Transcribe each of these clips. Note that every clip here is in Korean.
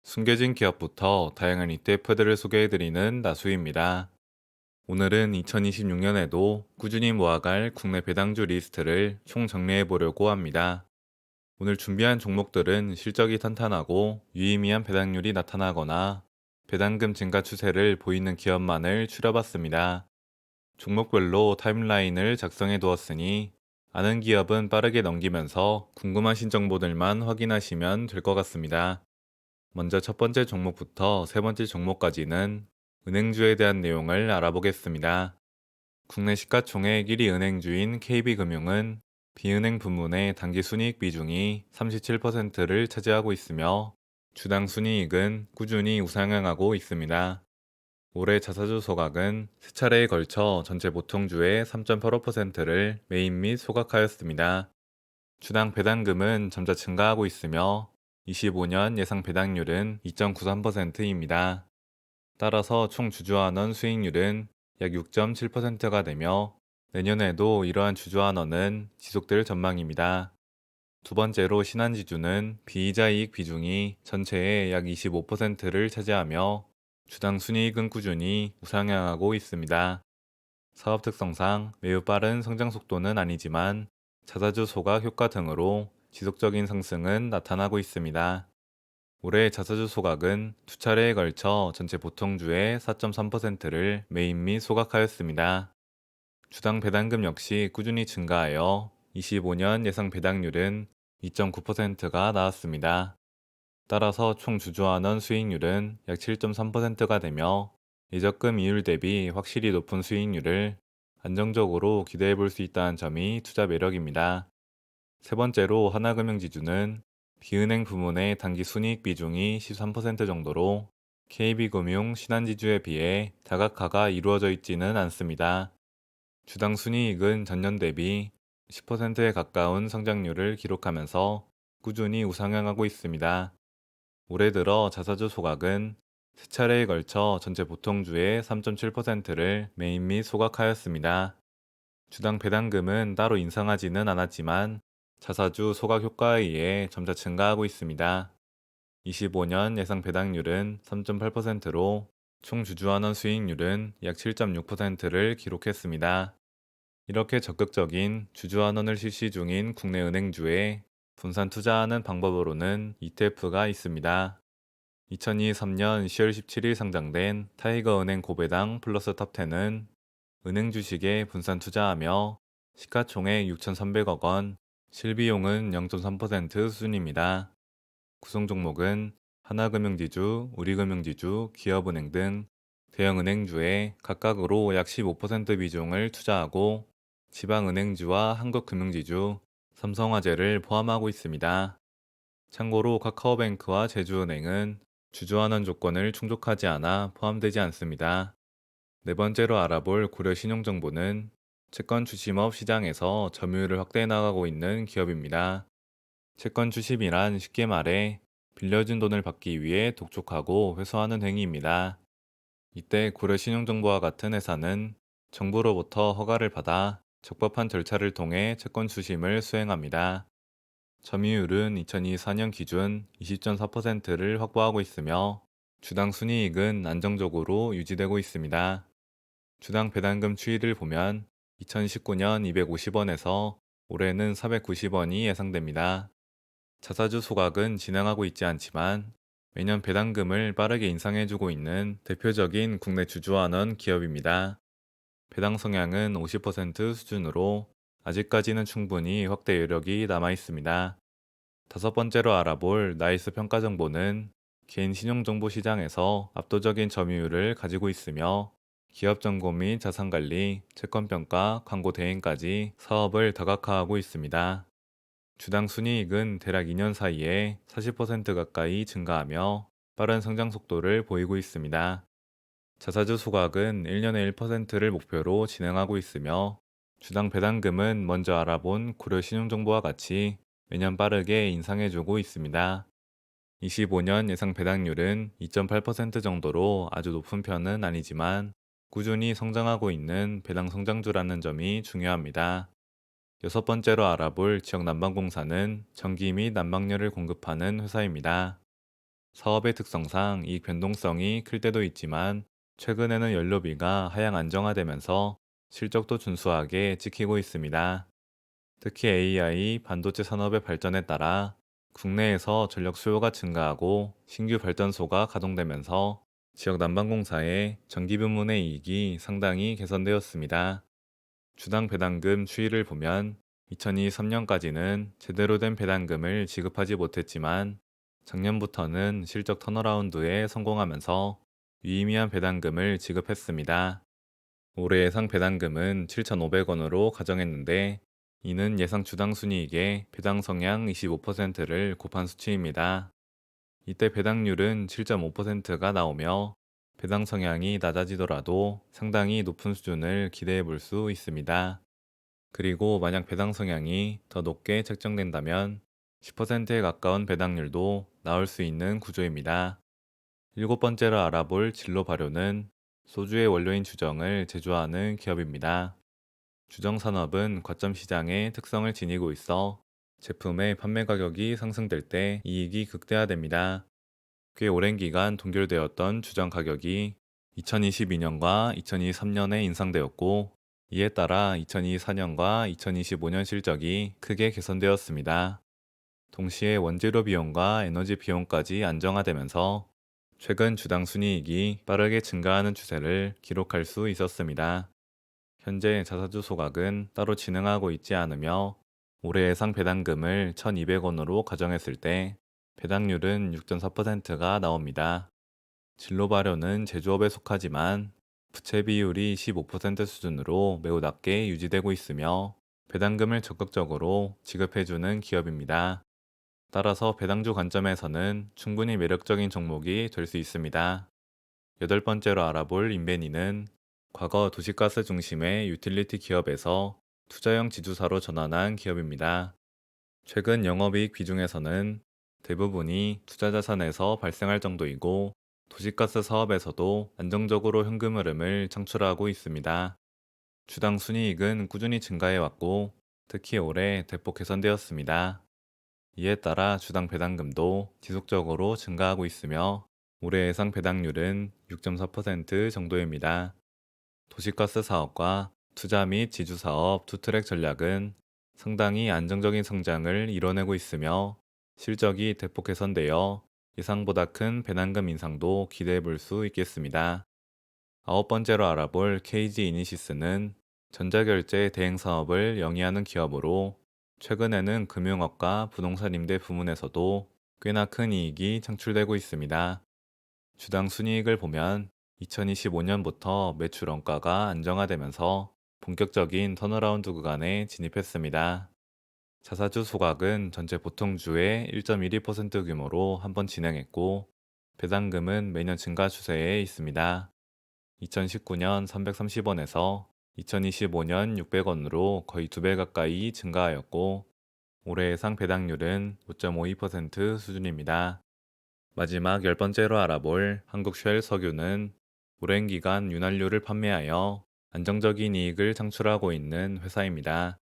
숨겨진 기업부터 다양한 ETF들을 소개해드리는 나수입니다. 오늘은 2026년에도 꾸준히 모아갈 국내 배당주 리스트를 총 정리해보려고 합니다. 오늘 준비한 종목들은 실적이 탄탄하고 유의미한 배당률이 나타나거나 배당금 증가 추세를 보이는 기업만을 추려봤습니다. 종목별로 타임라인을 작성해 두었으니 아는 기업은 빠르게 넘기면서 궁금하신 정보들만 확인하시면 될 것 같습니다. 먼저 첫 번째 종목부터 세 번째 종목까지는 은행주에 대한 내용을 알아보겠습니다. 국내 시가총액 1위 은행주인 KB금융은 비은행 부문의 당기순이익 비중이 37%를 차지하고 있으며 주당 순이익은 꾸준히 우상향하고 있습니다. 올해 자사주 소각은 세 차례에 걸쳐 전체 보통주의 3.85%를 매입 및 소각하였습니다. 주당 배당금은 점차 증가하고 있으며 25년 예상 배당률은 2.93%입니다. 따라서 총 주주환원 수익률은 약 6.7%가 되며 내년에도 이러한 주주환원은 지속될 전망입니다. 두 번째로 신한지주는 비이자 이익 비중이 전체의 약 25%를 차지하며 주당 순이익은 꾸준히 우상향하고 있습니다. 사업 특성상 매우 빠른 성장 속도는 아니지만 자사주 소각 효과 등으로 지속적인 상승은 나타나고 있습니다. 올해 자사주 소각은 두 차례에 걸쳐 전체 보통주의 4.3%를 매입 및 소각하였습니다. 주당 배당금 역시 꾸준히 증가하여 25년 예상 배당률은 2.9%가 나왔습니다. 따라서 총 주주환원 수익률은 약 7.3%가 되며 예적금 이율 대비 확실히 높은 수익률을 안정적으로 기대해 볼 수 있다는 점이 투자 매력입니다. 세 번째로 하나금융지주는 비은행 부문의 단기 순이익 비중이 13% 정도로 KB금융 신한지주에 비해 다각화가 이루어져 있지는 않습니다. 주당 순이익은 전년 대비 10%에 가까운 성장률을 기록하면서 꾸준히 우상향하고 있습니다. 올해 들어 자사주 소각은 세 차례에 걸쳐 전체 보통주의 3.7%를 매입 및 소각하였습니다. 주당 배당금은 따로 인상하지는 않았지만 자사주 소각 효과에 의해 점차 증가하고 있습니다. 25년 예상 배당률은 3.8%로 총 주주환원 수익률은 약 7.6%를 기록했습니다. 이렇게 적극적인 주주환원을 실시 중인 국내 은행주에 분산 투자하는 방법으로는 ETF가 있습니다. 2023년 10월 17일 상장된 타이거은행 고배당 플러스 탑10은 은행 주식에 분산 투자하며 시가총액 6,300억 원, 실비용은 0.3% 수준입니다. 구성 종목은 하나금융지주, 우리금융지주, 기업은행 등 대형은행주에 각각으로 약 15% 비중을 투자하고 지방은행주와 한국금융지주, 삼성화재를 포함하고 있습니다. 참고로 카카오뱅크와 제주은행은 주주환원 조건을 충족하지 않아 포함되지 않습니다. 네 번째로 알아볼 고려 신용정보는 채권 주식업 시장에서 점유율을 확대해 나가고 있는 기업입니다. 채권 주식이란 쉽게 말해 빌려준 돈을 받기 위해 독촉하고 회수하는 행위입니다. 이때 고려 신용정보와 같은 회사는 정부로부터 허가를 받아 적법한 절차를 통해 채권 추심을 수행합니다. 점유율은 2024년 기준 20.4%를 확보하고 있으며 주당 순이익은 안정적으로 유지되고 있습니다. 주당 배당금 추이를 보면 2019년 250원에서 올해는 490원이 예상됩니다. 자사주 소각은 진행하고 있지 않지만 매년 배당금을 빠르게 인상해주고 있는 대표적인 국내 주주환원 기업입니다. 배당 성향은 50% 수준으로 아직까지는 충분히 확대 여력이 남아 있습니다. 다섯 번째로 알아볼 나이스 평가 정보는 개인 신용정보 시장에서 압도적인 점유율을 가지고 있으며 기업 정보 및 자산관리, 채권평가, 광고 대행까지 사업을 다각화하고 있습니다. 주당 순이익은 대략 2년 사이에 40% 가까이 증가하며 빠른 성장 속도를 보이고 있습니다. 자사주 소각은 1년에 1%를 목표로 진행하고 있으며 주당 배당금은 먼저 알아본 고려 신용정보와 같이 매년 빠르게 인상해주고 있습니다. 25년 예상 배당률은 2.8% 정도로 아주 높은 편은 아니지만 꾸준히 성장하고 있는 배당 성장주라는 점이 중요합니다. 여섯 번째로 알아볼 지역난방공사는 전기 및 난방열을 공급하는 회사입니다. 사업의 특성상 이익 변동성이 클 때도 있지만 최근에는 연료비가 하향 안정화되면서 실적도 준수하게 지키고 있습니다. 특히 AI 반도체 산업의 발전에 따라 국내에서 전력 수요가 증가하고 신규 발전소가 가동되면서 지역 난방공사의 전기 부문의 이익이 상당히 개선되었습니다. 주당 배당금 추이를 보면 2023년까지는 제대로 된 배당금을 지급하지 못했지만 작년부터는 실적 턴어라운드에 성공하면서 유의미한 배당금을 지급했습니다. 올해 예상 배당금은 7,500원으로 가정했는데 이는 예상 주당 순이익의 배당 성향 25%를 곱한 수치입니다. 이때 배당률은 7.5%가 나오며 배당 성향이 낮아지더라도 상당히 높은 수준을 기대해 볼 수 있습니다. 그리고 만약 배당 성향이 더 높게 책정된다면 10%에 가까운 배당률도 나올 수 있는 구조입니다. 일곱 번째로 알아볼 진로 발효는 소주의 원료인 주정을 제조하는 기업입니다. 주정 산업은 과점 시장의 특성을 지니고 있어 제품의 판매 가격이 상승될 때 이익이 극대화됩니다. 꽤 오랜 기간 동결되었던 주정 가격이 2022년과 2023년에 인상되었고, 이에 따라 2024년과 2025년 실적이 크게 개선되었습니다. 동시에 원재료 비용과 에너지 비용까지 안정화되면서 최근 주당 순이익이 빠르게 증가하는 추세를 기록할 수 있었습니다. 현재 자사주 소각은 따로 진행하고 있지 않으며 올해 예상 배당금을 1,200원으로 가정했을 때 배당률은 6.4%가 나옵니다. 진로 발효는 제조업에 속하지만 부채 비율이 15% 수준으로 매우 낮게 유지되고 있으며 배당금을 적극적으로 지급해주는 기업입니다. 따라서 배당주 관점에서는 충분히 매력적인 종목이 될 수 있습니다. 여덟 번째로 알아볼 인베니는 과거 도시가스 중심의 유틸리티 기업에서 투자형 지주사로 전환한 기업입니다. 최근 영업이익 비중에서는 대부분이 투자 자산에서 발생할 정도이고 도시가스 사업에서도 안정적으로 현금 흐름을 창출하고 있습니다. 주당 순이익은 꾸준히 증가해 왔고 특히 올해 대폭 개선되었습니다. 이에 따라 주당 배당금도 지속적으로 증가하고 있으며 올해 예상 배당률은 6.4% 정도입니다. 도시가스 사업과 투자 및 지주 사업 투트랙 전략은 상당히 안정적인 성장을 이뤄내고 있으며 실적이 대폭 개선되어 예상보다 큰 배당금 인상도 기대해 볼 수 있겠습니다. 아홉 번째로 알아볼 KG 이니시스는 전자결제 대행 사업을 영위하는 기업으로 최근에는 금융업과 부동산 임대 부문에서도 꽤나 큰 이익이 창출되고 있습니다. 주당 순이익을 보면 2025년부터 매출 원가가 안정화되면서 본격적인 턴어라운드 구간에 진입했습니다. 자사주 소각은 전체 보통주의 1.12% 규모로 한번 진행했고 배당금은 매년 증가 추세에 있습니다. 2019년 330원에서 2025년 600원으로 거의 2배 가까이 증가하였고 올해 예상 배당률은 5.52% 수준입니다. 마지막 열 번째로 알아볼 한국쉘 석유는 오랜 기간 윤활유를 판매하여 안정적인 이익을 창출하고 있는 회사입니다.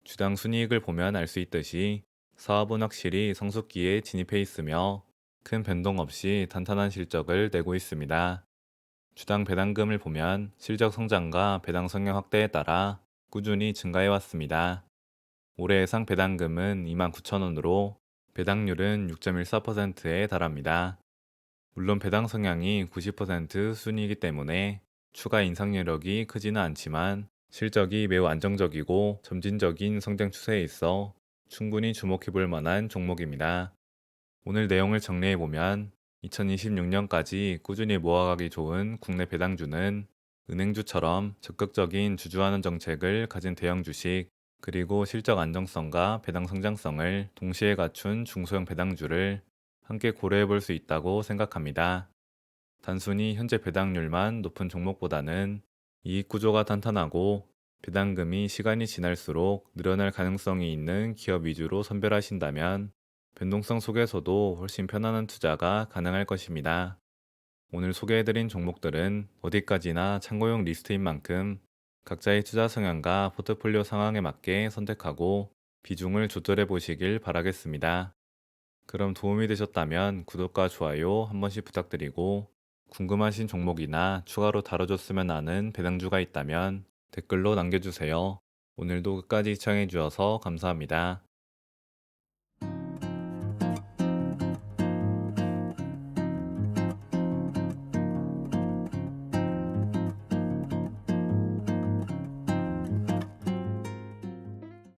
주당 순이익을 보면 알 수 있듯이 사업은 확실히 성숙기에 진입해 있으며 큰 변동 없이 탄탄한 실적을 내고 있습니다. 주당 배당금을 보면 실적 성장과 배당 성향 확대에 따라 꾸준히 증가해 왔습니다. 올해 예상 배당금은 29,000원으로 배당률은 6.14%에 달합니다. 물론 배당 성향이 90% 순이기 때문에 추가 인상 여력이 크지는 않지만 실적이 매우 안정적이고 점진적인 성장 추세에 있어 충분히 주목해 볼 만한 종목입니다. 오늘 내용을 정리해 보면 2026년까지 꾸준히 모아가기 좋은 국내 배당주는 은행주처럼 적극적인 주주환원 정책을 가진 대형 주식, 그리고 실적 안정성과 배당 성장성을 동시에 갖춘 중소형 배당주를 함께 고려해 볼 수 있다고 생각합니다. 단순히 현재 배당률만 높은 종목보다는 이익 구조가 탄탄하고 배당금이 시간이 지날수록 늘어날 가능성이 있는 기업 위주로 선별하신다면 변동성 속에서도 훨씬 편안한 투자가 가능할 것입니다. 오늘 소개해드린 종목들은 어디까지나 참고용 리스트인 만큼 각자의 투자 성향과 포트폴리오 상황에 맞게 선택하고 비중을 조절해 보시길 바라겠습니다. 그럼 도움이 되셨다면 구독과 좋아요 한 번씩 부탁드리고 궁금하신 종목이나 추가로 다뤄줬으면 하는 배당주가 있다면 댓글로 남겨주세요. 오늘도 끝까지 시청해주셔서 감사합니다.